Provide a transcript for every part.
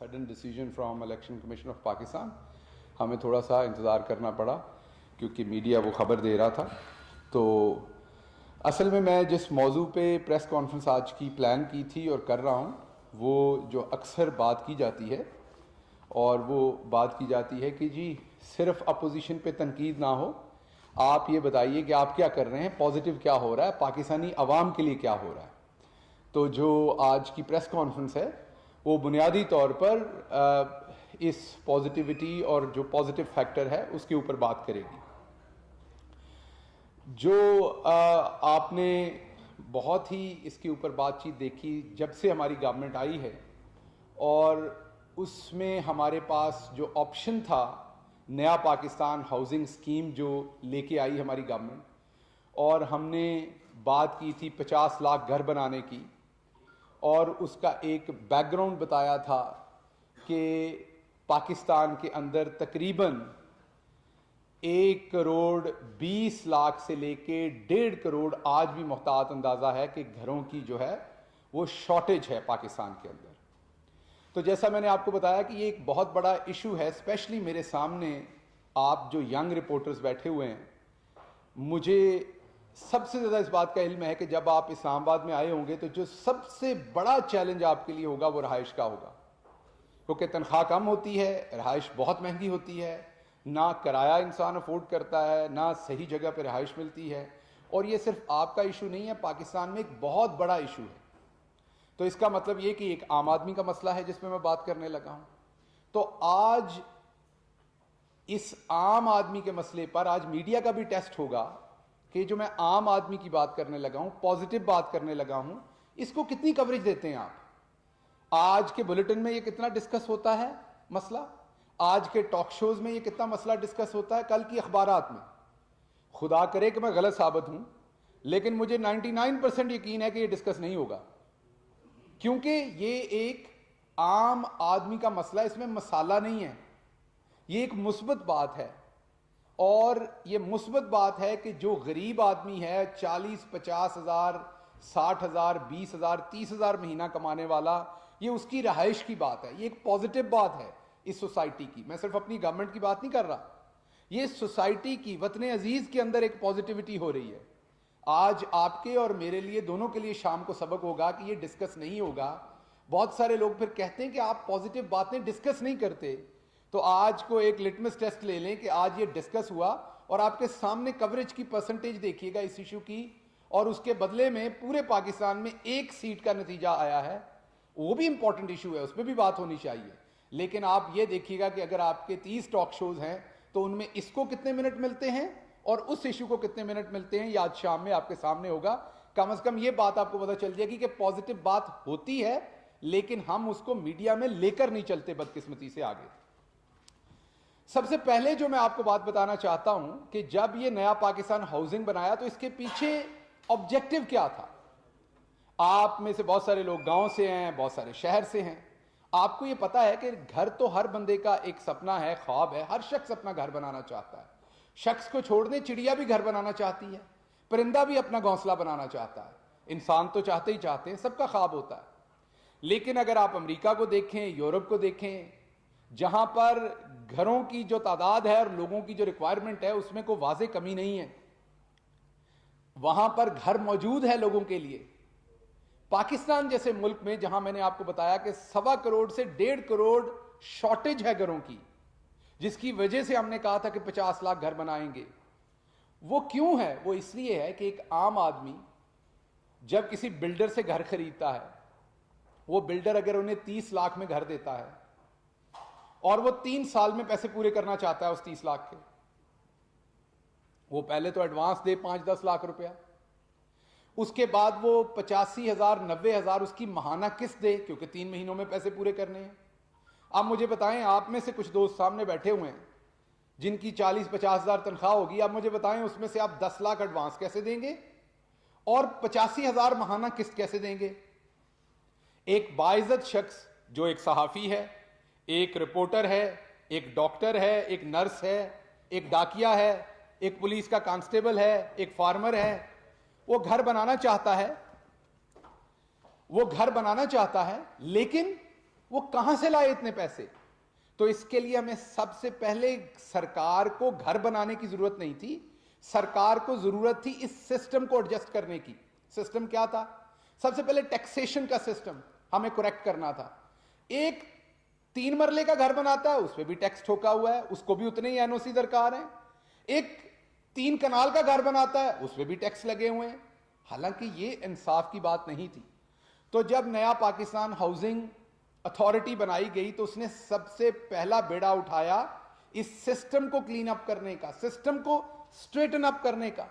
sudden decision from Election Commission of Pakistan. ہمیں تھوڑا سا انتظار کرنا پڑا کیونکہ میڈیا وہ خبر دے رہا تھا. تو اصل میں جس موضوع پہ پریس کانفرنس آج کی پلان کی تھی اور کر رہا ہوں وہ جو اکثر بات کی جاتی ہے اور وہ بات کی جاتی ہے کہ جی صرف اپوزیشن پہ تنقید نہ ہو, آپ یہ بتائیے کہ آپ کیا کر رہے ہیں, پازیٹیو کیا ہو رہا ہے, پاکستانی عوام کے لیے کیا ہو رہا ہے. تو جو آج کی پریس کانفرنس ہے وہ بنیادی طور پر اس پازیٹیوٹی اور جو پازیٹیو فیکٹر ہے اس کے اوپر بات کرے گی. جو آپ نے بہت ہی اس کے اوپر بات چیت دیکھی جب سے ہماری گورنمنٹ آئی ہے, اور اس میں ہمارے پاس جو آپشن تھا نیا پاکستان ہاؤسنگ اسکیم جو لے کے آئی ہماری گورنمنٹ, اور ہم نے بات کی تھی 50 لاکھ گھر بنانے کی, اور اس کا ایک بیک گراؤنڈ بتایا تھا کہ پاکستان کے اندر تقریباً 1 کروڑ 20 لاکھ سے لے کے 1.5 کروڑ آج بھی محتاط اندازہ ہے کہ گھروں کی جو ہے وہ شارٹیج ہے پاکستان کے اندر. تو جیسا میں نے آپ کو بتایا کہ یہ ایک بہت بڑا ایشو ہے, اسپیشلی میرے سامنے آپ جو ینگ رپورٹرز بیٹھے ہوئے ہیں, مجھے سب سے زیادہ اس بات کا علم ہے کہ جب آپ اسلام آباد میں آئے ہوں گے تو جو سب سے بڑا چیلنج آپ کے لیے ہوگا وہ رہائش کا ہوگا, کیونکہ تنخواہ کم ہوتی ہے, رہائش بہت مہنگی ہوتی ہے, نہ کرایہ انسان افورڈ کرتا ہے, نہ صحیح جگہ پہ رہائش ملتی ہے. اور یہ صرف آپ کا ایشو نہیں ہے, پاکستان میں ایک بہت بڑا ایشو ہے. تو اس کا مطلب یہ کہ ایک عام آدمی کا مسئلہ ہے جس پہ میں بات کرنے لگا ہوں. تو آج اس عام آدمی کے مسئلے پر آج میڈیا کا بھی ٹیسٹ ہوگا کہ جو میں عام آدمی کی بات کرنے لگا ہوں, پازیٹیو بات کرنے لگا ہوں, اس کو کتنی کوریج دیتے ہیں آپ. آج کے بلیٹن میں یہ کتنا ڈسکس ہوتا ہے مسئلہ, آج کے ٹاک شوز میں یہ کتنا مسئلہ ڈسکس ہوتا ہے, کل کی اخبارات میں. خدا کرے کہ میں غلط ثابت ہوں, لیکن مجھے 99% یقین ہے کہ یہ ڈسکس نہیں ہوگا, کیونکہ یہ ایک عام آدمی کا مسئلہ, اس میں مسالہ نہیں ہے, یہ ایک مثبت بات ہے. اور یہ مثبت بات ہے کہ جو غریب آدمی ہے 40-50 ہزار 60 ہزار 20 ہزار 30 ہزار مہینہ کمانے والا, یہ اس کی رہائش کی بات ہے. یہ ایک پازیٹیو بات ہے اس سوسائٹی کی. میں صرف اپنی گورنمنٹ کی بات نہیں کر رہا, یہ سوسائٹی کی, وطن عزیز کے اندر ایک پازیٹیوٹی ہو رہی ہے. آج آپ کے اور میرے لیے دونوں کے لیے شام کو سبق ہوگا کہ یہ ڈسکس نہیں ہوگا. بہت سارے لوگ پھر کہتے ہیں کہ آپ پازیٹیو باتیں ڈسکس نہیں کرتے. تو آج کو ایک لٹمس ٹیسٹ لے لیں کہ آج یہ ڈسکس ہوا اور آپ کے سامنے کوریج کی پرسنٹیج دیکھیے گا اس ایشو کی, اور اس کے بدلے میں پورے پاکستان میں 1 سیٹ کا نتیجہ آیا ہے. وہ بھی امپورٹنٹ ایشو ہے, اس پہ بھی بات ہونی چاہیے. لیکن آپ یہ دیکھیے گا کہ اگر آپ کے 30 ٹاک شوز ہیں تو ان میں اس کو کتنے منٹ ملتے ہیں اور اس ایشو کو کتنے منٹ ملتے ہیں, یہ آج شام میں آپ کے سامنے ہوگا. کم از کم یہ بات آپ کو پتہ چل جائے گی کہ پازیٹیو بات ہوتی ہے, لیکن ہم اس کو میڈیا میں لے کر نہیں چلتے بدقسمتی سے آگے. سب سے پہلے جو میں آپ کو بات بتانا چاہتا ہوں کہ جب یہ نیا پاکستان ہاؤسنگ بنایا تو اس کے پیچھے آبجیکٹو کیا تھا. آپ میں سے بہت سارے لوگ گاؤں سے ہیں, بہت سارے شہر سے ہیں. آپ کو یہ پتا ہے کہ گھر تو ہر بندے کا ایک سپنا ہے, خواب ہے, ہر شخص اپنا گھر بنانا چاہتا ہے. شخص کو چھوڑ دیں, چڑیا بھی گھر بنانا چاہتی ہے, پرندہ بھی اپنا گھونسلہ بنانا چاہتا ہے, انسان تو چاہتے ہی چاہتے ہیں, سب کا خواب ہوتا ہے. لیکن اگر آپ امریکہ کو دیکھیں, یورپ کو دیکھیں, جہاں پر گھروں کی جو تعداد ہے اور لوگوں کی جو ریکوائرمنٹ ہے اس میں کوئی واضح کمی نہیں ہے, وہاں پر گھر موجود ہے لوگوں کے لیے. پاکستان جیسے ملک میں جہاں میں نے آپ کو بتایا کہ 1.25 کروڑ سے 1.5 کروڑ شارٹیج ہے گھروں کی, جس کی وجہ سے ہم نے کہا تھا کہ 50 لاکھ گھر بنائیں گے. وہ کیوں ہے؟ وہ اس لیے ہے کہ ایک عام آدمی جب کسی بلڈر سے گھر خریدتا ہے, وہ بلڈر اگر انہیں 30 لاکھ میں گھر دیتا ہے اور وہ 3 سال میں پیسے پورے کرنا چاہتا ہے اس 30 لاکھ کے, وہ پہلے تو ایڈوانس دے 5-10 لاکھ روپیہ, اس کے بعد وہ 85,000 90,000 اس کی ماہانہ قسط دے, کیونکہ 3 مہینوں میں پیسے پورے کرنے ہیں. اب مجھے بتائیں, آپ میں سے کچھ دوست سامنے بیٹھے ہوئے ہیں جن کی 40-50 ہزار تنخواہ ہوگی, اب مجھے بتائیں اس میں سے آپ 10 لاکھ ایڈوانس کیسے دیں گے اور 85,000 ماہانہ قسط کیسے دیں گے؟ ایک باعزت شخص جو ایک صحافی ہے, ایک رپورٹر ہے, ایک ڈاکٹر ہے, ایک نرس ہے, ایک ڈاکیا ہے, ایک پولیس کا کانسٹیبل ہے, ایک فارمر ہے, وہ گھر بنانا چاہتا ہے, لیکن وہ کہاں سے لائے اتنے پیسے؟ تو اس کے لیے ہمیں سب سے پہلے سرکار کو گھر بنانے کی ضرورت نہیں تھی، سرکار کو ضرورت تھی اس سسٹم کو ایڈجسٹ کرنے کی۔ سسٹم کیا تھا؟ سب سے پہلے ٹیکسیشن کا سسٹم ہمیں کریکٹ کرنا تھا۔ ایک 3 مرلے کا گھر بناتا ہے اس پہ بھی ٹیکس ٹھوکا ہوا ہے، اس کو بھی اتنے ہی این او سی درکار ہیں۔ ایک 3 کنال کا گھر بناتا ہے اس پہ بھی ٹیکس لگے ہوئے ہیں، حالانکہ یہ انصاف کی بات نہیں تھی۔ تو جب نیا پاکستان ہاؤسنگ اتھارٹی بنائی گئی تو اس نے سب سے پہلا بیڑا اٹھایا اس سسٹم کو کلین اپ کرنے کا، سسٹم کو سٹریٹن اپ کرنے کا۔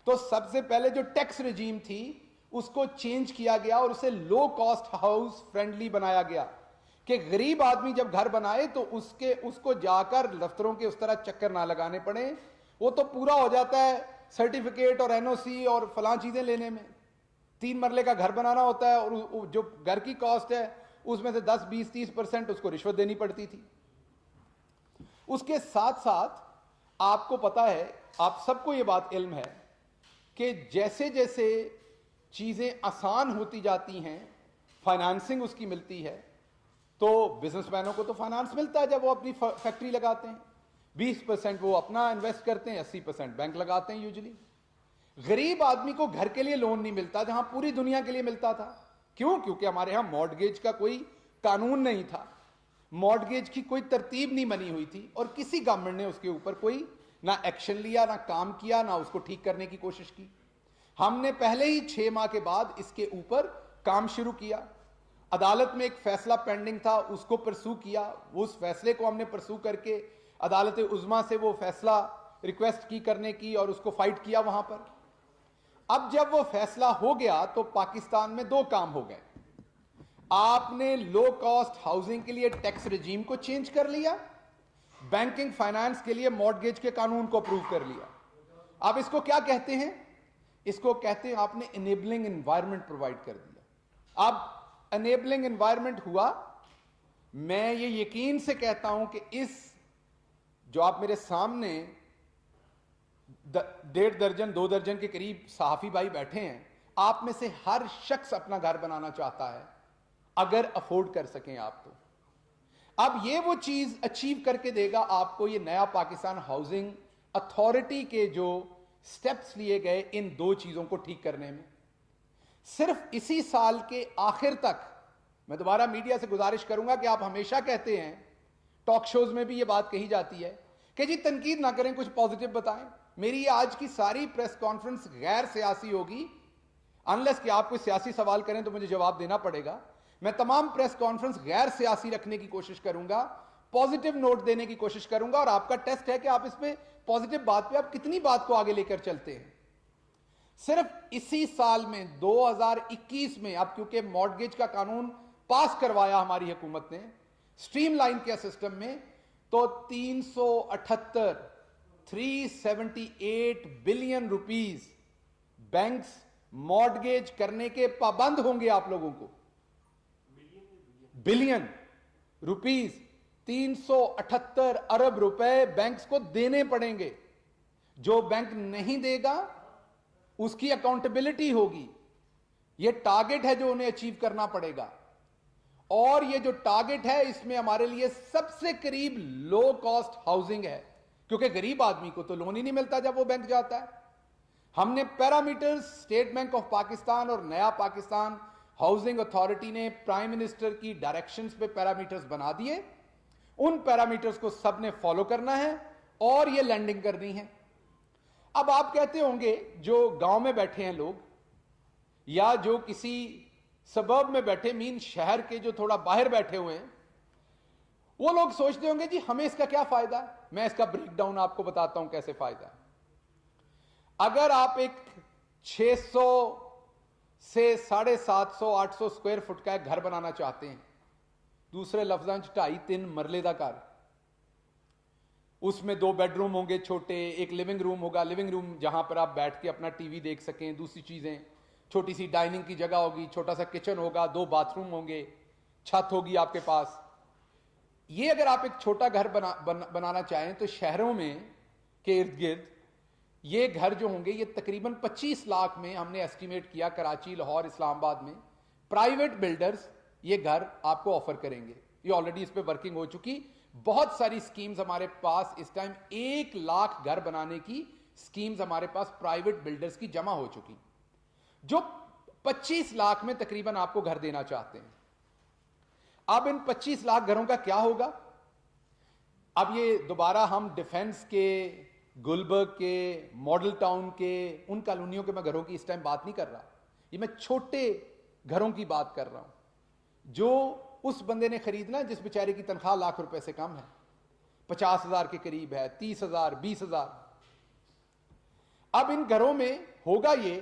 تو سب سے پہلے جو ٹیکس رجیم تھی اس کو چینج کیا گیا اور اسے لو کاسٹ ہاؤس فرینڈلی بنایا گیا کہ غریب آدمی جب گھر بنائے تو اس کو جا کر دفتروں کے اس طرح چکر نہ لگانے پڑے، وہ تو پورا ہو جاتا ہے سرٹیفکیٹ اور این او سی اور فلاں چیزیں لینے میں۔ 3 مرلے کا گھر بنانا ہوتا ہے اور جو گھر کی کاسٹ ہے اس میں سے 10 20 30% اس کو رشوت دینی پڑتی تھی۔ اس کے ساتھ ساتھ آپ کو پتا ہے، آپ سب کو یہ بات علم ہے کہ جیسے جیسے چیزیں آسان ہوتی جاتی ہیں، فائنانسنگ اس کی ملتی ہے، تو بزنس مینوں کو تو فائنانس ملتا ہے جب وہ اپنی فیکٹری لگاتے ہیں، 20% وہ اپنا انویسٹ کرتے ہیں، 80% بینک لگاتے ہیں یوزلی۔ غریب آدمی کو گھر کے لیے لون نہیں ملتا جہاں پوری دنیا کے لیے ملتا تھا۔ کیوں؟ کیونکہ ہمارے ہاں مارٹگیج کا کوئی قانون نہیں تھا، مارٹگیج کی کوئی ترتیب نہیں بنی ہوئی تھی، اور کسی گورنمنٹ نے اس کے اوپر کوئی نہ ایکشن لیا، نہ کام کیا، نہ اس کو ٹھیک کرنے کی کوشش کی۔ ہم نے پہلے ہی 6 ماہ کے بعد اس کے اوپر کام شروع کیا۔ عدالت میں ایک فیصلہ پینڈنگ تھا، اس کو پرسو کیا، اس فیصلے کو ہم نے پرسو کر کے عدالت عظمیٰ سے وہ فیصلہ ریکویسٹ کی کرنے کی اور اس کو فائٹ کیا وہاں پر۔ اب جب وہ فیصلہ ہو گیا تو پاکستان میں 2 کام ہو گئے۔ آپ نے لو کاسٹ ہاؤسنگ کے لیے ٹیکس رجیم کو چینج کر لیا، بینکنگ فائنانس کے لیے مارٹگیج کے قانون کو اپروو کر لیا۔ اب اس کو کیا کہتے ہیں؟ اس کو کہتے ہیں آپ نے انیبلنگ انوائرمنٹ پرووائڈ کر دیا۔ اب انیبلنگ انوائرمنٹ ہوا، میں یہ یقین سے کہتا ہوں کہ اس جو آپ میرے سامنے 1.5 درجن 2 درجن کے قریب صحافی بھائی بیٹھے ہیں، آپ میں سے ہر شخص اپنا گھر بنانا چاہتا ہے اگر افورڈ کر سکیں آپ تو۔ اب یہ وہ چیز اچیو کر کے دے گا آپ کو یہ نیا پاکستان ہاؤسنگ اتھارٹی کے جو سٹیپس لیے گئے ان 2 چیزوں کو ٹھیک کرنے میں۔ صرف اسی سال کے آخر تک میں دوبارہ میڈیا سے گزارش کروں گا کہ آپ ہمیشہ کہتے ہیں، ٹاک شوز میں بھی یہ بات کہی جاتی ہے کہ جی تنقید نہ کریں، کچھ پازیٹو بتائیں۔ میری یہ آج کی ساری پریس کانفرنس غیر سیاسی ہوگی، انلیس کہ آپ کوئی سیاسی سوال کریں تو مجھے جواب دینا پڑے گا۔ میں تمام پریس کانفرنس غیر سیاسی رکھنے کی کوشش کروں گا، پازیٹو نوٹ دینے کی کوشش کروں گا، اور آپ کا ٹیسٹ ہے کہ آپ اس پہ پازیٹو بات پہ آپ کتنی بات کو آگے لے کر چلتے ہیں۔ صرف اسی سال میں 2021 میں، اب کیونکہ مارٹگیج کا قانون پاس کروایا ہماری حکومت نے سٹریم لائن کے سسٹم میں، تو 378 بلین روپیز بینکس مارٹگیج کرنے کے پابند ہوں گے آپ لوگوں کو۔ بلین روپیز، 378 ارب روپے بینکس کو دینے پڑیں گے۔ جو بینک نہیں دے گا اس کی اکاؤنٹیبلٹی ہوگی۔ یہ ٹارگٹ ہے جو انہیں اچیو کرنا پڑے گا، اور یہ جو ٹارگٹ ہے اس میں ہمارے لیے سب سے قریب لو کاسٹ ہاؤسنگ ہے، کیونکہ غریب آدمی کو تو لون ہی نہیں ملتا جب وہ بینک جاتا ہے۔ ہم نے parameters, state bank of Pakistan اور نیا پاکستان ہاؤسنگ اتھارٹی نے پرائم منسٹر کی ڈائریکشنز پہ پیرامیٹرز بنا دیے، ان پیرامیٹرز کو سب نے فالو کرنا ہے اور یہ لینڈنگ کرنی ہے۔ اب آپ کہتے ہوں گے جو گاؤں میں بیٹھے ہیں لوگ، یا جو کسی سبرب میں بیٹھے، مین شہر کے جو تھوڑا باہر بیٹھے ہوئے ہیں، وہ لوگ سوچتے ہوں گے جی ہمیں اس کا کیا فائدہ ہے۔ میں اس کا بریک ڈاؤن آپ کو بتاتا ہوں کیسے فائدہ ہے۔ اگر آپ ایک 600 سے 750 800 سکوائر فٹ کا ایک گھر بنانا چاہتے ہیں، دوسرے لفظاں 2.5-3 مرلے دا گھر، اس میں 2 بیڈ روم ہوں گے چھوٹے، ایک لیونگ روم ہوگا، لیونگ روم جہاں پر آپ بیٹھ کے اپنا ٹی وی دیکھ سکیں، دوسری چیزیں، چھوٹی سی ڈائننگ کی جگہ ہوگی، چھوٹا سا کچن ہوگا، 2 باتھ روم ہوں گے، چھت ہوگی آپ کے پاس۔ یہ اگر آپ ایک چھوٹا گھر بنانا چاہیں تو شہروں میں کے ارد گرد یہ گھر جو ہوں گے یہ تقریباً 25 لاکھ میں ہم نے ایسٹیمیٹ کیا، کراچی، لاہور، اسلام آباد میں پرائیویٹ بلڈرز یہ گھر آپ کو آفر کریں گے. یہ آلریڈی اس پہ ورکنگ ہو چکی. بہت ساری سکیمز ہمارے پاس اس ٹائم 1,00,000 گھر بنانے کی سکیمز ہمارے پاس پرائیویٹ بلڈرز کی جمع ہو چکی, جو 25 لاکھ میں تقریباً آپ کو گھر دینا چاہتے ہیں. اب ان 25 لاکھ گھروں کا کیا ہوگا؟ اب یہ دوبارہ ہم ڈیفنس کے, گلبرگ کے, ماڈل ٹاؤن کے, ان کالونیوں کے میں گھروں کی اس ٹائم بات نہیں کر رہا. یہ میں چھوٹے گھروں کی بات کر رہا ہوں جو اس بندے نے خریدنا جس بیچارے کی تنخواہ ₹1,00,000 سے کم ہے, 50,000 کے قریب ہے, 30,000, 20,000. اب ان گھروں میں ہوگا یہ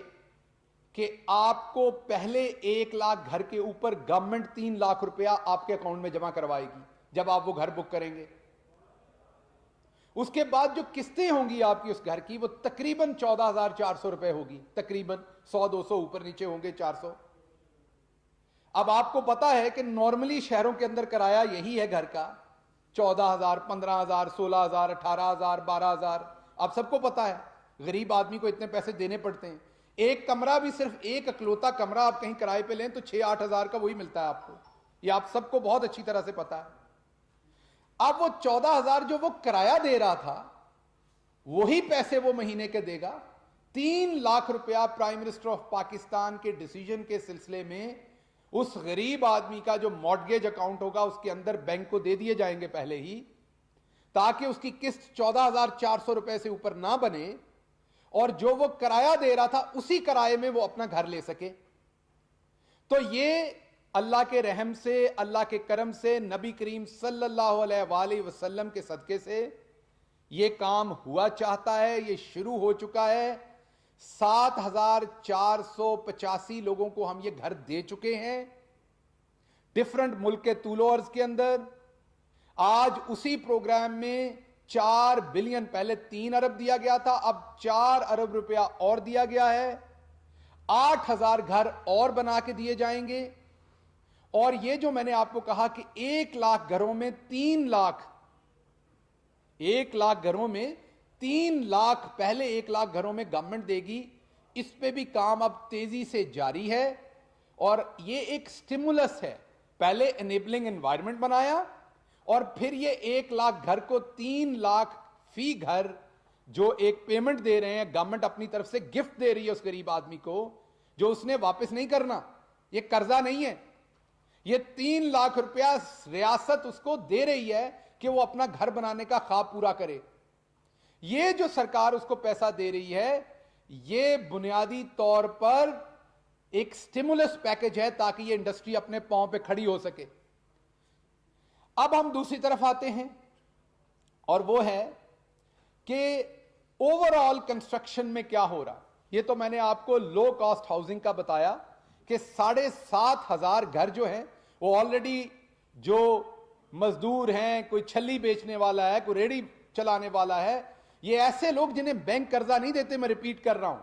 کہ آپ کو پہلے 1,00,000 گھر کے اوپر گورنمنٹ ₹3,00,000 آپ کے اکاؤنٹ میں جمع کروائے گی جب آپ وہ گھر بک کریں گے. اس کے بعد جو قسطیں ہوں گی آپ کی اس گھر کی, وہ تقریباً ₹14,400 ہوگی, تقریباً 100-200 اوپر نیچے ہوں گے, 400. اب آپ کو پتا ہے کہ نارملی شہروں کے اندر کرایہ یہی ہے گھر کا, 14,000, 15,000, 16,000, 18,000, 12,000. آپ سب کو پتا ہے غریب آدمی کو اتنے پیسے دینے پڑتے ہیں. ایک کمرہ بھی, صرف ایک اکلوتا کمرہ آپ کہیں کرائے پہ لیں تو 6-8 ہزار کا وہی ملتا ہے آپ کو. یہ آپ سب کو بہت اچھی طرح سے پتا ہے. اب وہ 14,000 جو وہ کرایہ دے رہا تھا, وہی پیسے وہ مہینے کے دے گا. ₹3,00,000 پرائم منسٹر آف پاکستان کے ڈیسیجن کے سلسلے میں اس غریب آدمی کا جو مارٹگیج اکاؤنٹ ہوگا اس کے اندر بینک کو دے دیے جائیں گے پہلے ہی, تاکہ اس کی قسط ₹14,400 سے اوپر نہ بنے, اور جو وہ کرایہ دے رہا تھا اسی کرائے میں وہ اپنا گھر لے سکے. تو یہ اللہ کے رحم سے, اللہ کے کرم سے, نبی کریم صلی اللہ علیہ وآلہ وسلم کے صدقے سے یہ کام ہوا چاہتا ہے. یہ شروع ہو چکا ہے. 7,485 لوگوں کو ہم یہ گھر دے چکے ہیں ڈفرنٹ ملک کے طول و عرض کے اندر. آج اسی پروگرام میں 4 بلین, پہلے 3 ارب دیا گیا تھا, اب 4 ارب روپیہ اور دیا گیا ہے. 8,000 گھر اور بنا کے دیے جائیں گے. اور یہ جو میں نے آپ کو کہا کہ 1,00,000 گھروں میں 3,00,000, 1,00,000 گھروں میں 3,00,000, پہلے 1,00,000 گھروں میں گورنمنٹ دے گی. اس پہ بھی کام اب تیزی سے جاری ہے, اور یہ ایک سٹیمولس ہے. پہلے انیبلنگ انوائرمنٹ بنایا, اور پھر یہ 1,00,000 گھر کو 3,00,000 فی گھر جو ایک پیمنٹ دے رہے ہیں, گورنمنٹ اپنی طرف سے گفٹ دے رہی ہے اس غریب آدمی کو, جو اس نے واپس نہیں کرنا. یہ قرضہ نہیں ہے, یہ ₹3,00,000 ریاست اس کو دے رہی ہے کہ وہ اپنا گھر بنانے کا خواب پورا کرے. یہ جو سرکار اس کو پیسہ دے رہی ہے, یہ بنیادی طور پر ایک سٹیمولس پیکج ہے تاکہ یہ انڈسٹری اپنے پاؤں پہ کھڑی ہو سکے. اب ہم دوسری طرف آتے ہیں, اور وہ ہے کہ اوور آل کنسٹرکشن میں کیا ہو رہا. یہ تو میں نے آپ کو لو کاسٹ ہاؤسنگ کا بتایا کہ 7,500 گھر جو ہیں وہ آلریڈی, جو مزدور ہیں, کوئی چھلی بیچنے والا ہے, کوئی ریڑی چلانے والا ہے, یہ ایسے لوگ جنہیں بینک قرضہ نہیں دیتے. میں ریپیٹ کر رہا ہوں,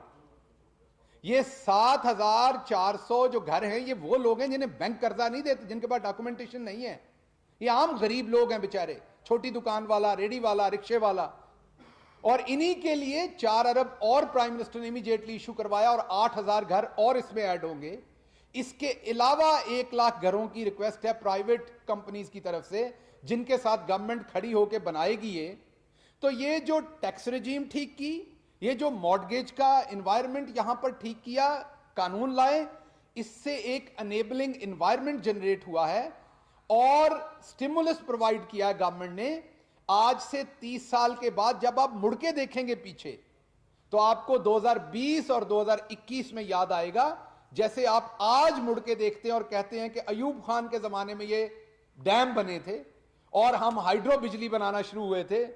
یہ 7,400 جو گھر ہیں یہ وہ لوگ ہیں جنہیں بینک قرضہ نہیں دیتے, جن کے پاس ڈاکومنٹیشن نہیں ہے. یہ عام غریب لوگ ہیں بیچارے, چھوٹی دکان والا, ریڑی والا, رکشے والا. اور انہی کے لیے 4 ارب اور پرائم منسٹر نے امیڈیٹلی ایشو کروایا, اور 8,000 گھر اور اس میں ایڈ ہوں گے. اس کے علاوہ 1,00,000 گھروں کی ریکویسٹ ہے پرائیویٹ کمپنیز کی طرف سے, جن کے ساتھ گورنمنٹ کھڑی ہو کے بنائے گی. یہ تو یہ جو ٹیکس رجیم ٹھیک کی, یہ جو مارٹگیج کا انوائرمنٹ یہاں پر ٹھیک کیا, قانون لائے, اس سے ایک انیبلنگ انوائرمنٹ جنریٹ ہوا ہے, اور سٹیمولس پرووائڈ کیا ہے گورنمنٹ نے. آج سے 30 سال کے بعد جب آپ مڑ کے دیکھیں گے پیچھے, تو آپ کو 2020 اور 2021 میں یاد آئے گا, جیسے آپ آج مڑ کے دیکھتے ہیں اور کہتے ہیں کہ ایوب خان کے زمانے میں یہ ڈیم بنے تھے, اور ہم ہائیڈرو بجلی بنانا شروع ہوئے تھے,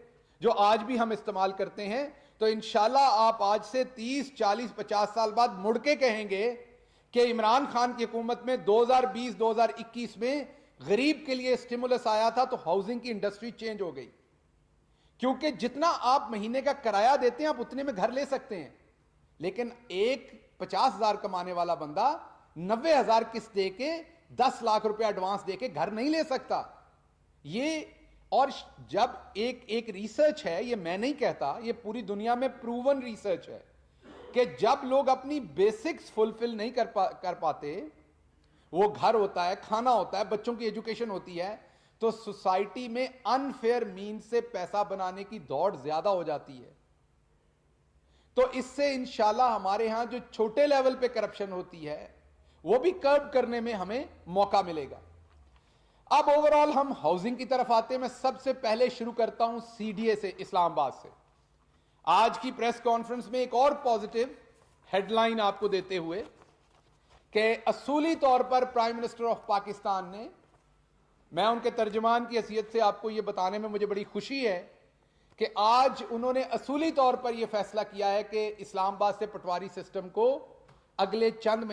جو آج بھی ہم استعمال کرتے ہیں. تو انشاءاللہ آپ آج سے 30, 40, 50 سال بعد مڑ کے کہیں گے کہ عمران خان کی حکومت میں 2020, 2021 میں غریب کے لیے سٹیمولس آیا تھا, تو ہاؤسنگ کی انڈسٹری چینج ہو گئی. کیونکہ جتنا آپ مہینے کا کرایہ دیتے ہیں آپ اتنے میں گھر لے سکتے ہیں, لیکن ایک 50,000 کمانے والا بندہ 90,000 قسط دے کے 10 لاکھ روپے ایڈوانس دے کے گھر نہیں لے سکتا. یہ, اور جب ایک ریسرچ ہے, یہ میں نہیں کہتا, یہ پوری دنیا میں پروون ریسرچ ہے, کہ جب لوگ اپنی بیسکس فلفل نہیں کر پاتے, وہ گھر ہوتا ہے, کھانا ہوتا ہے, بچوں کی ایجوکیشن ہوتی ہے, تو سوسائٹی میں انفیئر مین سے پیسہ بنانے کی دوڑ زیادہ ہو جاتی ہے. تو اس سے انشاءاللہ ہمارے ہاں جو چھوٹے لیول پہ کرپشن ہوتی ہے وہ بھی کرب کرنے میں ہمیں موقع ملے گا. اب اوورال ہم ہاؤسنگ کی طرف آتے ہیں. میں سب سے پہلے شروع کرتا ہوں سی ڈی اے سے, اسلام آباد سے. آج کی پریس کانفرنس میں ایک اور پازیٹیو ہیڈ لائن آپ کو دیتے ہوئے کہ اصولی طور پر پرائم منسٹر آف پاکستان نے, میں ان کے ترجمان کی حیثیت سے آپ کو یہ بتانے میں مجھے بڑی خوشی ہے کہ آج انہوں نے اصولی طور پر یہ فیصلہ کیا ہے کہ اسلام آباد سے پٹواری سسٹم کو اگلے چند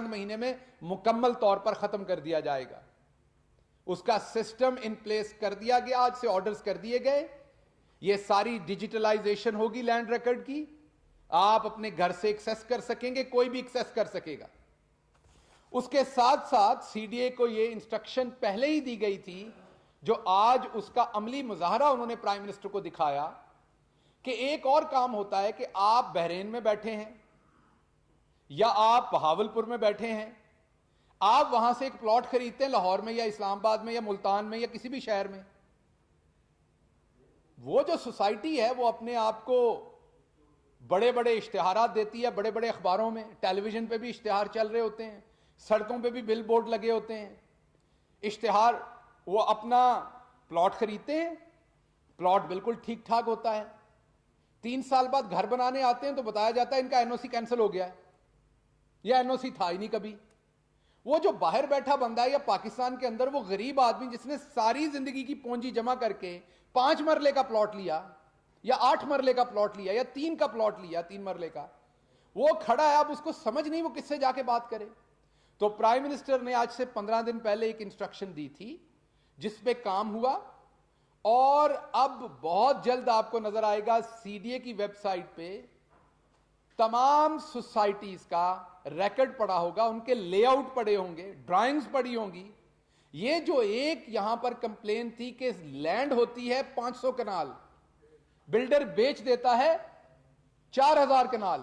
مہینے میں مکمل طور پر ختم کر دیا جائے گا. اس کا سسٹم ان پلیس کر دیا گیا, آج سے آرڈرز کر دیے گئے. یہ ساری ڈیجیٹلائزیشن ہوگی لینڈ ریکارڈ کی, آپ اپنے گھر سے ایکسیس کر سکیں گے, کوئی بھی ایکسیس کر سکے گا. اس کے ساتھ ساتھ سی ڈی اے کو یہ انسٹرکشن پہلے ہی دی گئی تھی, جو آج اس کا عملی مظاہرہ انہوں نے پرائم منسٹر کو دکھایا, کہ ایک اور کام ہوتا ہے کہ آپ بحرین میں بیٹھے ہیں یا آپ بہاولپور میں بیٹھے ہیں, آپ وہاں سے ایک پلاٹ خریدتے ہیں لاہور میں یا اسلام آباد میں یا ملتان میں یا کسی بھی شہر میں. وہ جو سوسائٹی ہے وہ اپنے آپ کو بڑے بڑے اشتہارات دیتی ہے, بڑے بڑے اخباروں میں, ٹیلی ویژن پہ بھی اشتہار چل رہے ہوتے ہیں, سڑکوں پہ بھی بل بورڈ لگے ہوتے ہیں, اشتہار. وہ اپنا پلاٹ خریدتے ہیں, پلاٹ بالکل ٹھیک ٹھاک ہوتا ہے, 3 سال بعد گھر بنانے آتے ہیں تو بتایا جاتا ہے ان کا این او سی کینسل ہو گیا ہے, یا این او سی تھا ہی نہیں کبھی. وہ جو باہر بیٹھا بندہ ہے یا پاکستان کے اندر وہ غریب آدمی جس نے ساری زندگی کی پونجی جمع کر کے 5 مرلے کا پلاٹ لیا یا 8 مرلے کا پلاٹ لیا یا 3 کا پلاٹ لیا, 3 مرلے کا, وہ کھڑا ہے, اب اس کو سمجھ نہیں وہ کس سے جا کے بات کرے. تو پرائم منسٹر نے آج سے 15 دن پہلے ایک انسٹرکشن دی تھی جس پہ کام ہوا, اور اب بہت جلد آپ کو نظر آئے گا سی ڈی اے کی ویب سائٹ پہ تمام سوسائٹیز کا ریکارڈ پڑا ہوگا, ان کے لے آؤٹ پڑے ہوں گے, ڈرائنگز پڑی ہوں گی. یہ جو ایک یہاں پر کمپلین تھی کہ لینڈ ہوتی ہے 500 کنال, بلڈر بیچ دیتا ہے 4000 کنال,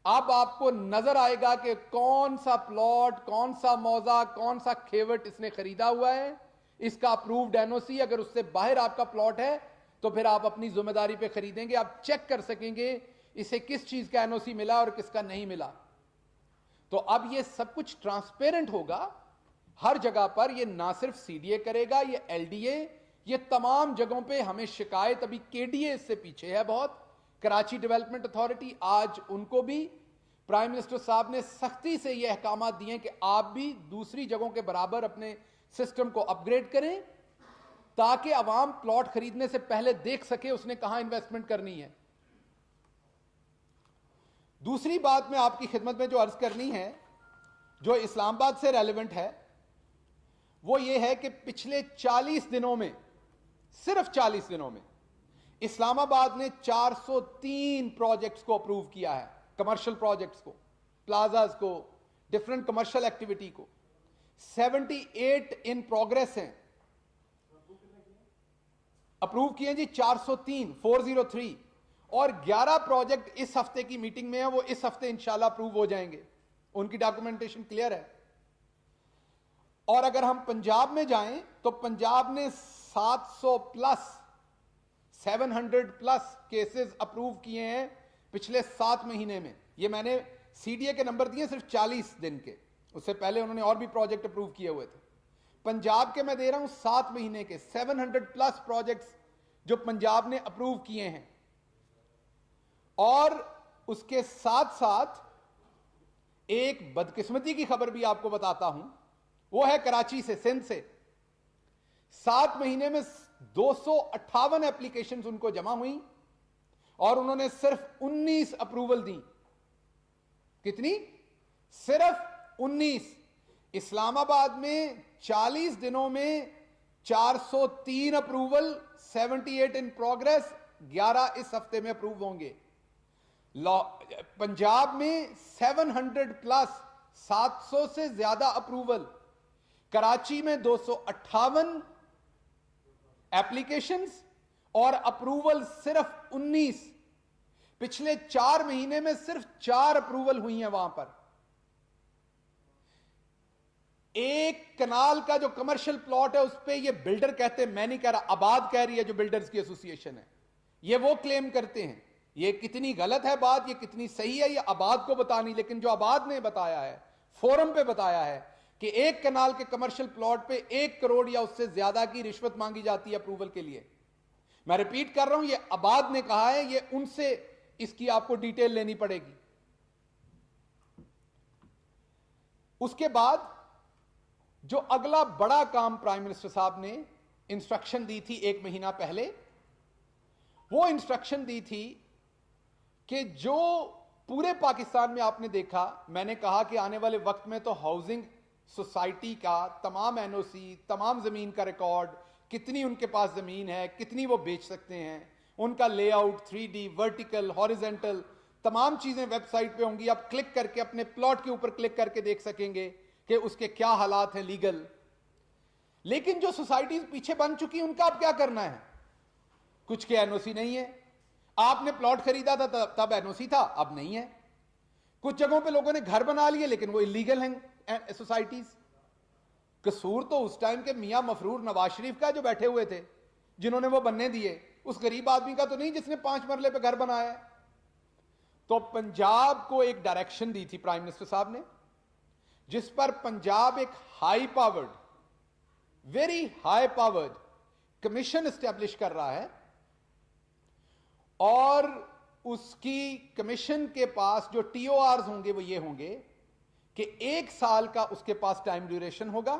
اب آپ کو نظر آئے گا کہ کون سا پلاٹ, کون سا موضع, کون سا کھیوٹ اس نے خریدا ہوا ہے, اس کا اپرووڈ این او سی. اگر اس سے باہر آپ کا پلاٹ ہے تو پھر آپ اپنی ذمہ داری پہ خریدیں گے, آپ چیک کر سکیں گے اسے کس چیز کا این او سی ملا اور کس کا نہیں ملا. تو اب یہ سب کچھ ٹرانسپیرنٹ ہوگا ہر جگہ پر. یہ نہ صرف سی ڈی اے کرے گا, یہ ایل ڈی اے, یہ تمام جگہوں پہ ہمیں شکایت, ابھی کے ڈی اے اس سے پیچھے ہے بہت, کراچی ڈیولپمنٹ اتھارٹی, آج ان کو بھی پرائم منسٹر صاحب نے سختی سے یہ احکامات دیے ہیں کہ آپ بھی دوسری جگہوں کے برابر اپنے سسٹم کو اپ گریڈ کریں تاکہ عوام پلاٹ خریدنے سے پہلے دیکھ سکے اس نے کہاں انویسٹمنٹ کرنی ہے. دوسری بات میں آپ کی خدمت میں جو عرض کرنی ہے, جو اسلام آباد سے ریلیونٹ ہے, وہ یہ ہے کہ پچھلے 40 دنوں میں, صرف 40 دنوں میں اسلام آباد نے 403 پروجیکٹس کو اپروو کیا ہے, کمرشل پروجیکٹس کو, پلازاز کو, ڈفرنٹ کمرشل ایکٹیویٹی کو. 78 ان پروگریس ہیں, اپروو کیے جی 403, اور 11 پروجیکٹ اس ہفتے کی میٹنگ میں ہیں, وہ اس ہفتے انشاءاللہ اپروو ہو جائیں گے, ان کی ڈاکومنٹیشن کلیئر ہے. اور اگر ہم پنجاب میں جائیں تو پنجاب نے 700+ کیسز اپروو کیے ہیں پچھلے 7 مہینے میں. یہ میں نے سی ڈی اے کے نمبر دیے صرف 40 دن کے, اس سے پہلے انہوں نے اور بھی پروجیکٹ اپروو کیے ہوئے تھے. پنجاب کے میں دے رہا ہوں 7 مہینے کے 700+ پروجیکٹس جو پنجاب نے اپروو کیے ہیں. اور اس کے ساتھ ساتھ ایک بدقسمتی کی خبر بھی آپ کو بتاتا ہوں, وہ ہے کراچی سے, سندھ سے. 7 مہینے میں 258 اپلیکیشنز ان کو جمع ہوئی اور انہوں نے صرف 19 اپروول دی. کتنی؟ صرف 19. اسلام آباد میں 40 دنوں میں 403 اپروول, 78 ان پروگریس, 11 اس ہفتے میں اپروو ہوں گے. پنجاب میں 700+ 700 سے زیادہ اپروول, کراچی میں 258 ایپلیکیشنز اور اپروول صرف 19. پچھلے 4 مہینے میں صرف 4 اپروول ہوئی ہیں وہاں پر. ایک کنال کا جو کمرشل پلاٹ ہے اس پہ یہ بلڈر کہتے ہیں, میں نہیں کہہ رہا, آباد کہہ رہی ہے جو بلڈرز کی ایسوسی ایشن ہے, یہ وہ کلیم کرتے ہیں. یہ کتنی غلط ہے بات, یہ کتنی صحیح ہے, یہ آباد کو بتانی, لیکن جو آباد نے بتایا ہے, فورم پہ بتایا ہے کہ ایک کنال کے کمرشل پلاٹ پہ 1 کروڑ یا اس سے زیادہ کی رشوت مانگی جاتی ہے اپروول کے لیے. میں ریپیٹ کر رہا ہوں, یہ آباد نے کہا ہے, یہ ان سے اس کی آپ کو ڈیٹیل لینی پڑے گی. اس کے بعد جو اگلا بڑا کام پرائم منسٹر صاحب نے انسٹرکشن دی تھی 1 مہینہ پہلے, وہ انسٹرکشن دی تھی کہ جو پورے پاکستان میں آپ نے دیکھا, میں نے کہا کہ آنے والے وقت میں تو ہاؤسنگ سوسائٹی کا تمام این او سی, تمام زمین کا ریکارڈ, کتنی ان کے پاس زمین ہے, کتنی وہ بیچ سکتے ہیں, ان کا lay out 3D, vertical, horizontal, تمام چیزیں ویب سائٹ پہ ہوں گی. آپ کلک کر کے اپنے پلاٹ کے اوپر کلک کر کے دیکھ سکیں گے کہ اس کے کیا حالات ہیں لیگل. لیکن جو سوسائٹیز پیچھے بن چکی ان کا اب کیا کرنا ہے؟ کچھ کے این او سی نہیں ہے. آپ نے پلاٹ خریدا تھا تب این او سی تھا, اب نہیں ہے. کچھ جگہوں پہ لوگوں نے گھر بنا لیے لیکن وہ انلیگل ہیں سوسائٹیز. قصور تو اس ٹائم کے میاں مفرور نواز شریف کا جو بیٹھے ہوئے تھے, جنہوں نے وہ بننے دیے, اس غریب آدمی کا تو نہیں جس نے 5 مرلے پہ گھر بنایا ہے. تو پنجاب کو ایک ڈائریکشن دی تھی پرائم منسٹر صاحب نے, جس پر پنجاب ایک high powered, very high powered commission establish کر رہا ہے, اور اس کی کمیشن کے پاس جو ٹی او آرز ہوں گے وہ یہ ہوں گے کہ 1 سال کا اس کے پاس ٹائم ڈیوریشن ہوگا.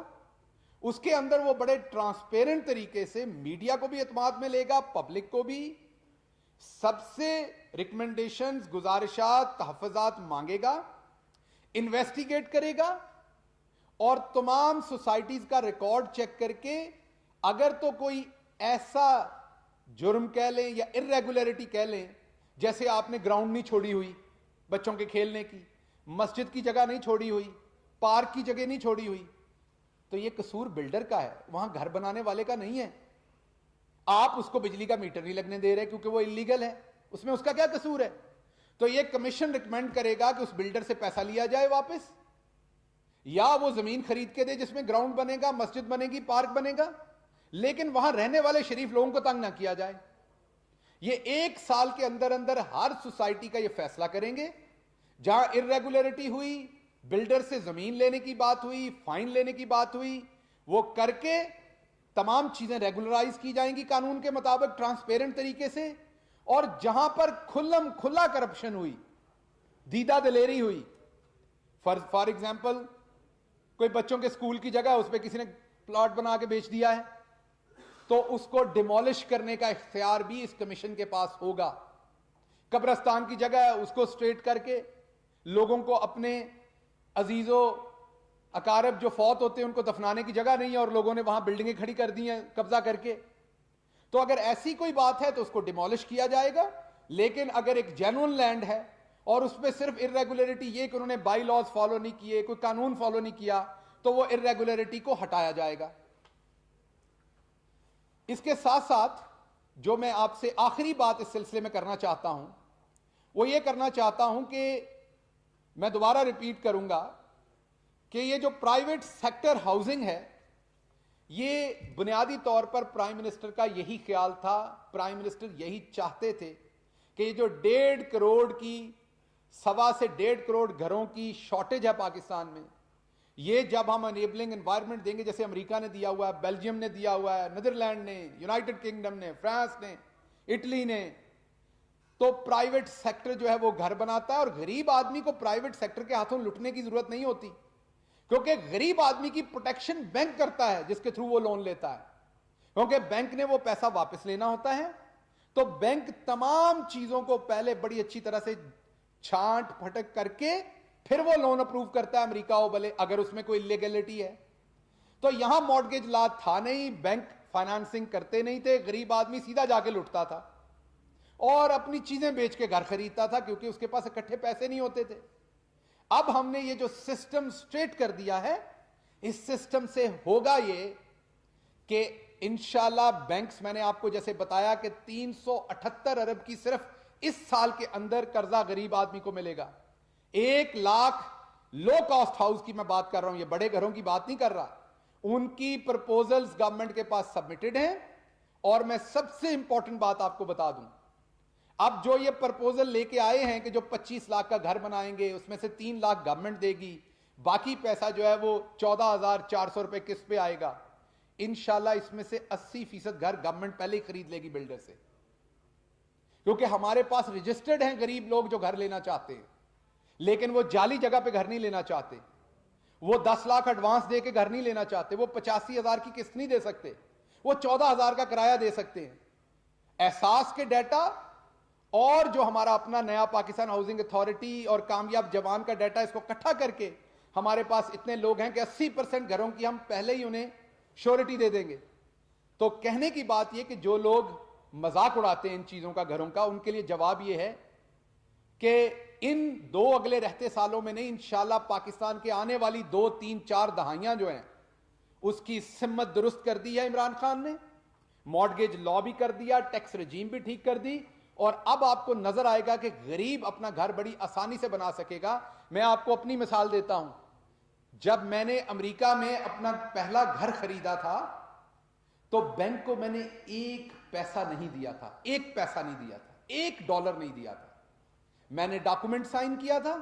اس کے اندر وہ بڑے ٹرانسپیرنٹ طریقے سے میڈیا کو بھی اعتماد میں لے گا, پبلک کو بھی, سب سے ریکمنڈیشنز, گزارشات, تحفظات مانگے گا, انویسٹیگیٹ کرے گا, اور تمام سوسائٹیز کا ریکارڈ چیک کر کے اگر تو کوئی ایسا جرم کہہ لیں یا ارریگولیرٹی کہہ لیں, جیسے آپ نے گراؤنڈ نہیں چھوڑی ہوئی بچوں کے کھیلنے کی, مسجد کی جگہ نہیں چھوڑی ہوئی, پارک کی جگہ نہیں چھوڑی ہوئی, تو یہ قصور بلڈر کا ہے, وہاں گھر بنانے والے کا نہیں ہے. آپ اس کو بجلی کا میٹر نہیں لگنے دے رہے کیونکہ وہ انلیگل ہے, اس میں اس کا کیا قصور ہے؟ تو یہ کمیشن ریکمینڈ کرے گا کہ اس بلڈر سے پیسہ لیا جائے واپس, یا وہ زمین خرید کے دے جس میں گراؤنڈ بنے گا, مسجد بنے گی, پارک بنے گا, لیکن وہاں رہنے والے شریف لوگوں کو تنگ نہ کیا جائے. یہ 1 سال کے اندر اندر ہر سوسائٹی کا یہ فیصلہ کریں گے. جہاں ارریگولیرٹی ہوئی, بلڈر سے زمین لینے کی بات ہوئی, فائن لینے کی بات ہوئی, وہ کر کے تمام چیزیں ریگولرائز کی جائیں گی قانون کے مطابق, ٹرانسپیرنٹ طریقے سے. اور جہاں پر کھلم کھلا کرپشن ہوئی, دیدہ دلیری ہوئی, فار ایگزامپل کوئی بچوں کے سکول کی جگہ اس پہ کسی نے پلاٹ بنا کے بیچ دیا ہے, تو اس کو ڈیمولش کرنے کا اختیار بھی اس کمیشن کے پاس ہوگا. قبرستان کی جگہ ہے, اس کو سٹریٹ کر کے لوگوں کو, اپنے عزیز و اقارب جو فوت ہوتے ہیں ان کو دفنانے کی جگہ نہیں ہے, اور لوگوں نے وہاں بلڈنگیں کھڑی کر دی ہیں قبضہ کر کے, تو اگر ایسی کوئی بات ہے تو اس کو ڈیمولش کیا جائے گا. لیکن اگر ایک جینوئن لینڈ ہے اور اس پہ صرف ارریگولیرٹی یہ کہ انہوں نے بائی لاز فالو نہیں کیے, کوئی قانون فالو نہیں کیا, تو وہ ارریگولیرٹی کو ہٹایا جائے گا. اس کے ساتھ ساتھ جو میں آپ سے آخری بات اس سلسلے میں کرنا چاہتا ہوں, وہ یہ کرنا چاہتا ہوں کہ میں دوبارہ ریپیٹ کروں گا کہ یہ جو پرائیویٹ سیکٹر ہاؤسنگ ہے, یہ بنیادی طور پر پرائم منسٹر کا یہی خیال تھا, پرائم منسٹر یہی چاہتے تھے کہ یہ جو 1.5 کروڑ کی, 1.25 سے 1.5 کروڑ گھروں کی شارٹیج ہے پاکستان میں, یہ جب ہم انیبلنگ انوائرمنٹ دیں گے, جیسے امریکہ نے دیا ہوا ہے, بیلجیم نے دیا ہوا ہے, نیدرلینڈ نے, یونائٹڈ کنگڈم نے, فرانس نے, اٹلی نے, تو پرائیویٹ سیکٹر جو ہے وہ گھر بناتا ہے. اور غریب آدمی کو پرائیویٹ سیکٹر کے ہاتھوں لٹنے کی ضرورت نہیں ہوتی, کیونکہ غریب آدمی کی پروٹیکشن بینک کرتا ہے جس کے تھرو وہ لون لیتا ہے, کیونکہ بینک نے وہ پیسہ واپس لینا ہوتا ہے. تو بینک تمام چیزوں کو پہلے بڑی اچھی طرح سے چھانٹ پھٹک کر کے پھر وہ لون اپروو کرتا ہے, امریکہ ہو بھلے, اگر اس میں کوئی انلیگلٹی ہے. تو یہاں مارگیج لا تھا نہیں, بینک فائنانسنگ کرتے نہیں تھے, غریب آدمی سیدھا جا کے لٹتا تھا اور اپنی چیزیں بیچ کے گھر خریدتا تھا, کیونکہ اس کے پاس اکٹھے پیسے نہیں ہوتے تھے. اب ہم نے یہ جو سسٹم سٹریٹ کر دیا ہے, اس سسٹم سے ہوگا یہ کہ انشاءاللہ بینکس, میں نے آپ کو جیسے بتایا کہ 378 ارب کی صرف اس سال کے اندر قرضہ غریب آدمی کو ملے گا. لو کاسٹ ہاؤس کی میں بات کر رہا ہوں, یہ بڑے گھروں کی بات نہیں کر رہا, ان کی پرپوزلز گورنمنٹ کے پاس سبمٹڈ ہیں. اور میں سب سے امپورٹنٹ بات آپ کو بتا دوں, اب جو یہ پرپوزل لے کے آئے ہیں کہ جو 25 لاکھ کا گھر بنائیں گے, اس میں سے 3 لاکھ گورنمنٹ دے گی, باقی پیسہ جو ہے وہ 14,400 روپے قسط پہ آئے گا. انشاءاللہ اس میں سے 80% گھر گورنمنٹ پہلے ہی خرید لے گی بلڈر سے, کیونکہ ہمارے پاس رجسٹرڈ ہیں غریب لوگ جو گھر لینا چاہتے ہیں, لیکن وہ جعلی جگہ پہ گھر نہیں لینا چاہتے, وہ 10 لاکھ ایڈوانس دے کے گھر نہیں لینا چاہتے, وہ 85,000 کی قسط نہیں دے سکتے, وہ 14,000 کا کرایہ دے سکتے ہیں. احساس کے ڈیٹا اور جو ہمارا اپنا نیا پاکستان ہاؤسنگ اتھارٹی اور کامیاب جوان کا ڈیٹا, اس کو اکٹھا کر کے ہمارے پاس اتنے لوگ ہیں کہ 80% گھروں کی ہم پہلے ہی انہیں شیورٹی دے دیں گے. تو کہنے کی بات یہ کہ جو لوگ مذاق اڑاتے ہیں ان چیزوں کا, گھروں کا, ان کے لیے جواب یہ ہے کہ ان 2 اگلے رہتے سالوں میں نہیں, انشاءاللہ پاکستان کے آنے والی 2, 3, 4 دہائیاں جو ہیں اس کی سمت درست کر دی ہے عمران خان نے. مارٹگیج لا بھی کر دیا, ٹیکس رجیم بھی ٹھیک کر دی, اور اب آپ کو نظر آئے گا کہ غریب اپنا گھر بڑی آسانی سے بنا سکے گا. میں آپ کو اپنی مثال دیتا ہوں, جب میں نے امریکہ میں اپنا پہلا گھر خریدا تھا تو بینک کو میں نے 1 پیسہ نہیں دیا تھا, 1 پیسہ نہیں دیا تھا, $1 نہیں دیا تھا. میں نے ڈاکومنٹ سائن کیا تھا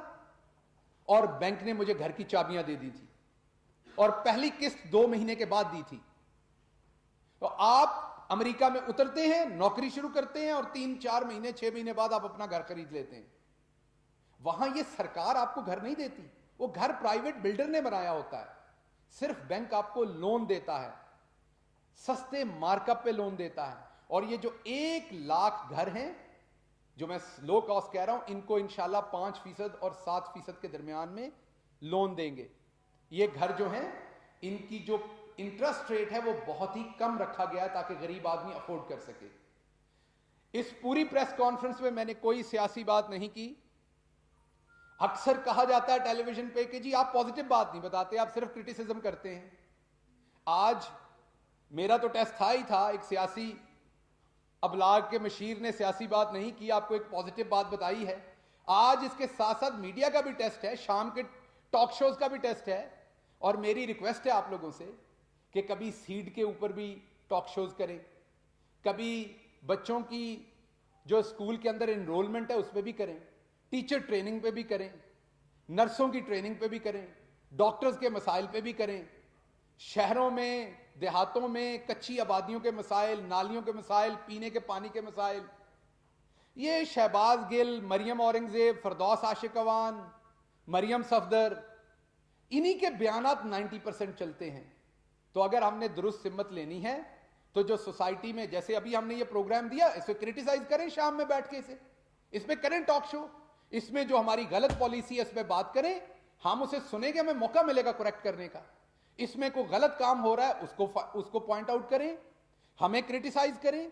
اور بینک نے مجھے گھر کی چابیاں دے دی تھی, اور پہلی قسط 2 مہینے کے بعد دی تھی. تو آپ امریکہ میں اترتے ہیں, نوکری شروع کرتے ہیں, اور 3, 4 مہینے 6 مہینے بعد آپ اپنا گھر خرید لیتے ہیں. وہاں یہ سرکار آپ کو گھر نہیں دیتی, وہ گھر پرائیویٹ بلڈر نے بنایا ہوتا ہے. صرف بینک آپ کو لون دیتا ہے, سستے مارک اپ پہ لون دیتا ہے. اور یہ جو 1 لاکھ گھر ہیں جو میں لو کاسٹ کہہ رہا ہوں, ان کو انشاءاللہ 5% اور 7% کے درمیان میں لون دیں گے. یہ گھر جو ہیں ان کی جو انٹرسٹ ریٹ ہے وہ بہت ہی کم رکھا گیا ہے تاکہ غریب آدمی افورڈ کر سکے. اس پوری پریس کانفرنس میں میں نے کوئی سیاسی بات نہیں کی. اکثر کہا جاتا ہے ٹیلی ویژن پہ کہ جی آپ پازیٹو بات نہیں بتاتے, آپ صرف کرٹیسزم کرتے ہیں. آج میرا تو ٹیسٹ تھا ہی تھا, ایک سیاسی ابلاغ کے مشیر نے سیاسی بات نہیں کی, آپ کو ایک پازیٹو بات بتائی ہے. آج اس کے ساتھ ساتھ میڈیا کا بھی ٹیسٹ ہے, شام کے ٹاک شوز کا بھی ٹیسٹ ہے, اور میری ریکویسٹ ہے آپ لوگوں سے کہ کبھی سیڈ کے اوپر بھی ٹاک شوز کریں, کبھی بچوں کی جو اسکول کے اندر انرولمنٹ ہے اس پہ بھی کریں, ٹیچر ٹریننگ پہ بھی کریں, نرسوں کی ٹریننگ پہ بھی کریں, ڈاکٹرز کے مسائل پہ بھی کریں, شہروں میں دیہاتوں میں کچی آبادیوں کے مسائل, نالیوں کے مسائل, پینے کے پانی کے مسائل. یہ شہباز گل, مریم اورنگزیب, فردوس عاشق اوان, مریم صفدر, انہی کے بیانات 90% چلتے ہیں. تو اگر ہم نے درست سمت لینی ہے تو جو سوسائٹی میں, جیسے ابھی ہم نے یہ پروگرام دیا, اس پہ کرٹیسائز کریں شام میں بیٹھ کے, اس پہ کریں ٹاک شو, اس میں جو ہماری غلط پالیسی ہے اس پہ بات کریں, ہم اسے سنیں گے, ہمیں موقع ملے گا کریکٹ کرنے کا. اس میں کوئی غلط کام ہو رہا ہے اس کو پوائنٹ آؤٹ کریں, ہمیں کرٹیسائز کریں,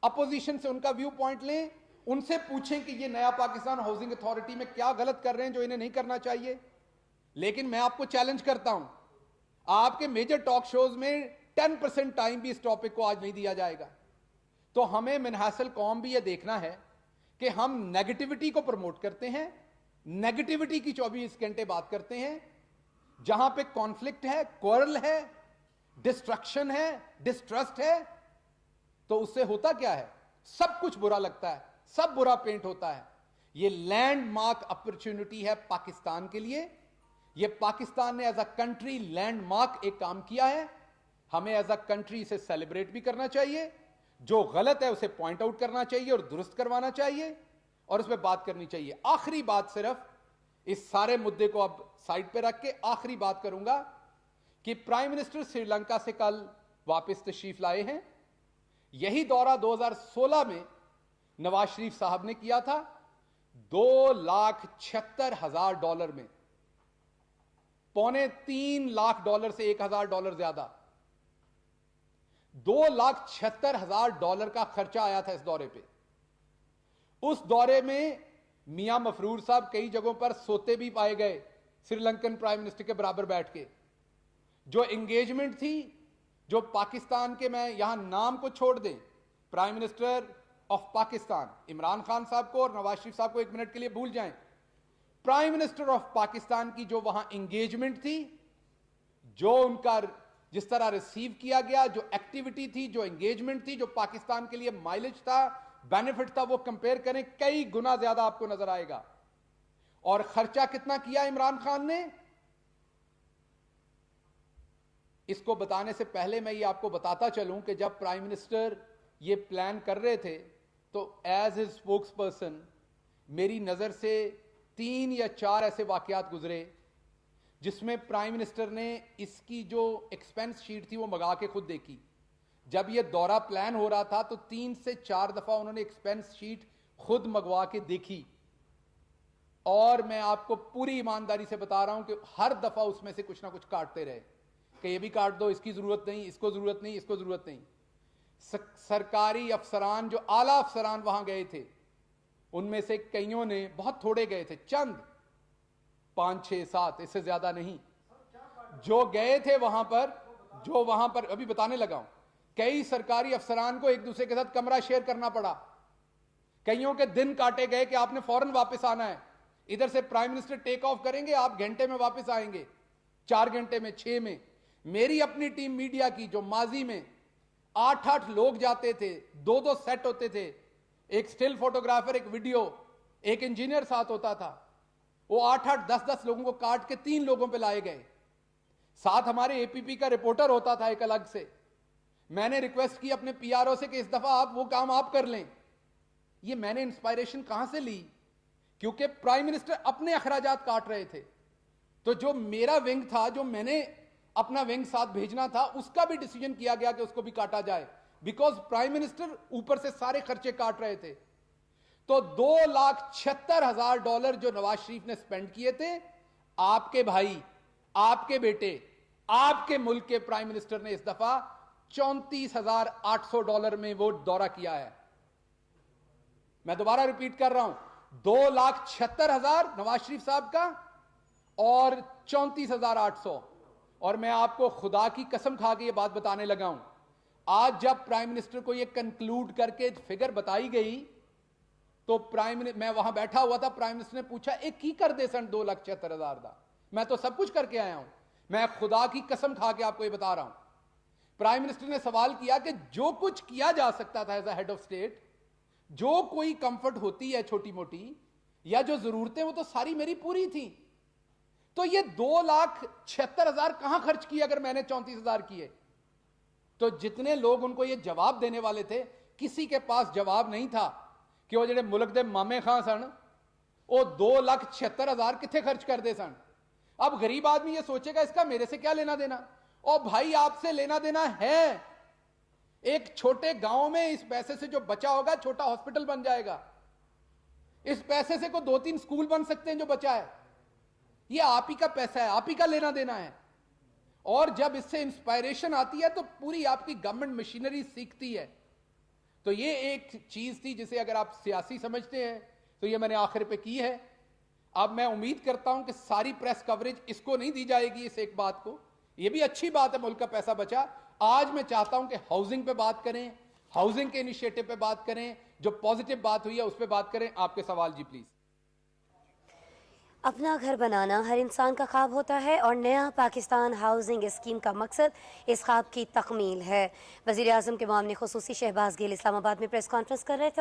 اپوزیشن سے ان کا ویو پوائنٹ لیں, ان سے پوچھیں کہ یہ نیا پاکستان ہاؤسنگ اتھارٹی میں کیا غلط کر رہے ہیں جو انہیں نہیں کرنا چاہیے. لیکن میں آپ کو چیلنج کرتا ہوں, آپ کے میجر ٹاک شوز میں 10% ٹائم بھی اس ٹاپک کو آج نہیں دیا جائے گا. تو ہمیں منحاصل قوم بھی یہ دیکھنا ہے کہ ہم نیگیٹیوٹی کو پروموٹ کرتے ہیں, نیگیٹیوٹی کی 24 گھنٹے بات کرتے ہیں. جہاں پہ کانفلکٹ ہے, کوئرل ہے, ڈسٹرکشن ہے, ڈسٹرسٹ ہے, تو اس سے ہوتا کیا ہے, سب کچھ برا لگتا ہے, سب برا پینٹ ہوتا ہے. یہ لینڈ مارک اپرچونٹی ہے پاکستان کے لیے. یہ پاکستان نے as a country landmark ایک کام کیا ہے, ہمیں ایز اے کنٹری اسے سیلیبریٹ بھی کرنا چاہیے, جو غلط ہے اسے پوائنٹ آؤٹ کرنا چاہیے اور درست کروانا چاہیے, اور اس پہ بات کرنی چاہیے. آخری بات, صرف اس سارے مدے کو اب سائڈ پہ رکھ کے آخری بات کروں گا کہ پرائم منسٹر سری لنکا سے کل واپس تشریف لائے ہیں. یہی دورہ 2016 میں نواز شریف صاحب نے کیا تھا, $2,76,000 میں, $2.25 لاکھ سے $1,000 زیادہ, $2,76,000 کا خرچہ آیا تھا اس دورے پہ. اس دورے میں میاں مفرور صاحب کئی جگہوں پر سوتے بھی پائے گئے سری لنکن پرائم منسٹر کے برابر بیٹھ کے. جو انگیجمنٹ تھی, جو پاکستان کے, میں یہاں نام کو چھوڑ دیں, prime minister of Pakistan Imran Khan صاحب کو اور نواز شریف صاحب کو 1 منٹ کے لیے بھول جائیں, پرائم منسٹر آف پاکستان کی جو وہاں انگیجمنٹ تھی، جو ان کا جس طرح ریسیو کیا گیا، جو ایکٹیویٹی تھی، جو انگیجمنٹ تھی، جو پاکستان کے لیے مائلج تھا، بینیفٹ تھا، وہ کمپیئر کریں کئی گنا زیادہ آپ کو نظر آئے گا. اور خرچہ کتنا کیا عمران خان نے؟ اس کو بتانے سے پہلے میں یہ آپ کو بتاتا چلوں کہ جب پرائم منسٹر یہ پلان کر رہے تھے تو ایز اے اسپوکس پرسن میری نظر سے 3 یا 4 ایسے واقعات گزرے جس میں پرائم منسٹر نے اس کی جو ایکسپینس شیٹ تھی وہ منگا کے خود دیکھی. جب یہ دورہ پلان ہو رہا تھا تو 3 سے 4 دفعہ انہوں نے ایکسپینس شیٹ خود منگوا کے دیکھی، اور میں آپ کو پوری ایمانداری سے بتا رہا ہوں کہ ہر دفعہ اس میں سے کچھ نہ کچھ کاٹتے رہے کہ یہ بھی کاٹ دو، اس کی ضرورت نہیں، اس کو ضرورت نہیں، اس کو ضرورت نہیں. سرکاری افسران، جو اعلیٰ افسران وہاں گئے تھے، ان میں سے کئیوں نے، بہت تھوڑے گئے تھے، چند 5 6 7 اس سے زیادہ نہیں، جو گئے تھے وہاں پر ابھی بتانے لگا ہوں، کئی سرکاری افسران کو ایک دوسرے کے ساتھ کمرہ شیئر کرنا پڑا. کئیوں کے دن کاٹے گئے کہ آپ نے فوراً واپس آنا ہے، ادھر سے پرائم منسٹر ٹیک آف کریں گے، آپ گھنٹے میں واپس آئیں گے، 4 گھنٹے میں، 6 میں. میری اپنی ٹیم میڈیا کی جو ماضی میں 8 لوگ جاتے تھے، 2 سیٹ ہوتے تھے، ایک سٹل فوٹوگرافر، ایک ویڈیو، ایک انجینئر ساتھ ہوتا تھا، وہ 8 10 لوگوں کو کاٹ کے 3 لوگوں پہ لائے گئے. ساتھ ہمارے اے پی پی کا رپورٹر ہوتا تھا ایک الگ سے. میں نے ریکویسٹ کی اپنے پی آر او سے کہ اس دفعہ آپ وہ کام آپ کر لیں. یہ میں نے انسپائریشن کہاں سے لی؟ کیونکہ پرائم منسٹر اپنے اخراجات کاٹ رہے تھے، تو جو میرا ونگ تھا، جو میں نے اپنا ونگ ساتھ بھیجنا تھا، اس کا بھی ڈیسیجن کیا گیا کہ اس کو بھی کاٹا جائے، بیکاز پرائم منسٹر اوپر سے سارے خرچے کاٹ رہے تھے. تو $2,76,000 جو نواز شریف نے سپینڈ کیے تھے، آپ کے بھائی، آپ کے بیٹے، آپ کے ملک کے پرائم منسٹر نے اس دفعہ $34,800 میں وہ دورہ کیا ہے. میں دوبارہ ریپیٹ کر رہا ہوں، 2,76,000 نواز شریف صاحب کا اور 34,800. اور میں آپ کو خدا کی قسم کھا کے یہ بات بتانے لگا ہوں، آج جب پرائم منسٹر کو یہ کنکلوڈ کر کے فگر بتائی گئی تو میں وہاں بیٹھا ہوا تھا، پرائم منسٹر نے پوچھا ایک کی کر دے سن 2,76,000 دا. میں تو سب کچھ کر کے آیا ہوں، میں خدا کی قسم کھا کے آپ کو یہ بتا رہا ہوں. پرائم منسٹر نے سوال کیا کہ جو کچھ کیا جا سکتا تھا as a head of state, جو کوئی کمفرٹ ہوتی ہے چھوٹی موٹی یا جو ضرورتیں، وہ تو ساری میری پوری تھی. تو یہ 2,76,000 کہاں خرچ کیے اگر میں نے 34,000 کیے؟ تو جتنے لوگ ان کو یہ جواب دینے والے تھے، کسی کے پاس جواب نہیں تھا کہ وہ جڑے ملک دے مامے خان سن، وہ 2,76,000 کتنے خرچ کر دے سن. اب غریب آدمی یہ سوچے گا اس کا میرے سے کیا لینا دینا؟ اور بھائی آپ سے لینا دینا ہے. ایک چھوٹے گاؤں میں اس پیسے سے جو بچا ہوگا چھوٹا ہاسپٹل بن جائے گا، اس پیسے سے کوئی 2-3 سکول بن سکتے ہیں جو بچا ہے. یہ آپ ہی کا پیسہ ہے، آپ ہی کا لینا دینا ہے. اور جب اس سے انسپائریشن آتی ہے تو پوری آپ کی گورنمنٹ مشینری سیکھتی ہے. تو یہ ایک چیز تھی جسے اگر آپ سیاسی سمجھتے ہیں تو یہ میں نے آخر پہ کی ہے. اب میں امید کرتا ہوں کہ ساری پریس کوریج اس کو نہیں دی جائے گی، اس ایک بات کو. یہ بھی اچھی بات ہے، ملک کا پیسہ بچا. آج میں چاہتا ہوں کہ ہاؤسنگ پہ بات کریں، ہاؤسنگ کے انیشیٹو پہ بات کریں، جو پازیٹیو بات ہوئی ہے اس پہ بات کریں. آپ کے سوال جی پلیز. اپنا گھر بنانا ہر انسان کا خواب ہوتا ہے اور نیا پاکستان ہاؤسنگ اسکیم کا مقصد اس خواب کی تکمیل ہے. وزیر اعظم کے معاملے خصوصی شہباز گیل اسلام آباد میں پریس کانفرنس کر رہے تھے.